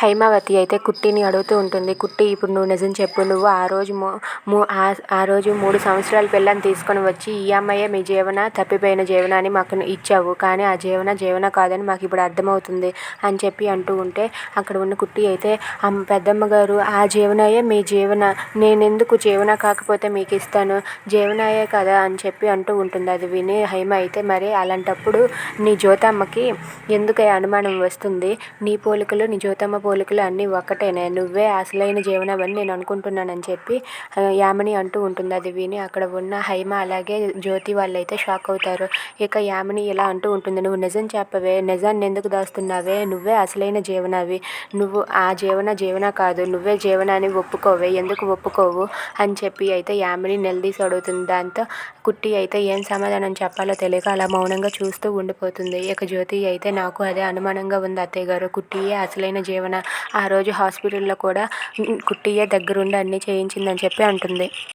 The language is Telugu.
హైమావతి అయితే కుట్టిని అడుగుతూ ఉంటుంది. కుట్టి, ఇప్పుడు నువ్వు నిజం చెప్పు. నువ్వు ఆ రోజు 3 సంవత్సరాల పిల్లని తీసుకొని వచ్చి ఈ అమ్మాయే మీ జీవన, తప్పిపోయిన జీవన అని మాకు ఇచ్చావు. కానీ ఆ జీవన కాదని మాకు ఇప్పుడు అర్థమవుతుంది అని చెప్పి అంటూ ఉంటే, అక్కడ ఉన్న కుట్టి అయితే పెద్దమ్మ గారు, ఆ జీవనయే మీ జీవన, నేనెందుకు జీవన కాకపోతే మీకు ఇస్తాను, జీవనాయే కదా అని చెప్పి అంటూ ఉంటుంది. అది విని హైమ అయితే, మరి అలాంటప్పుడు నీ జ్యోతమ్మకి ఎందుకు అనుమానం వస్తుంది? నీ పోలికలు, నీ జ్యోతమ్మ పోలికలు అన్నీ ఒక్కటేనే, నువ్వే అసలైన జీవనమని నేను అనుకుంటున్నానని చెప్పి యామిని అంటూ ఉంటుంది. అది విని అక్కడ ఉన్న హైమ అలాగే జ్యోతి వాళ్ళైతే షాక్ అవుతారు. ఇక యామిని ఇలా అంటూ ఉంటుంది, నువ్వు నిజం చెప్పవే, నిజాన్ని ఎందుకు దాస్తున్నావే, నువ్వే అసలైన జీవనవి, నువ్వు ఆ జీవన కాదు, నువ్వే జీవనాన్ని ఒప్పుకోవే, ఎందుకు ఒప్పుకోవు అని చెప్పి అయితే యామిని నిలదీసి అడుగుతుంది. దాంతో కుట్టి అయితే ఏం సమాధానం చెప్పాలో తెలియక అలా మౌనంగా చూస్తూ ఉండిపోతుంది. ఇక జ్యోతి అయితే, నాకు అదే అనుమానంగా ఉంది అత్తయ్య గారు, కుట్టియే అసలైన జీవన, ఆ రోజు హాస్పిటల్లో కూడా కుట్టియే దగ్గరుండి అన్నీ చేయించిందని చెప్పి అంటుంది.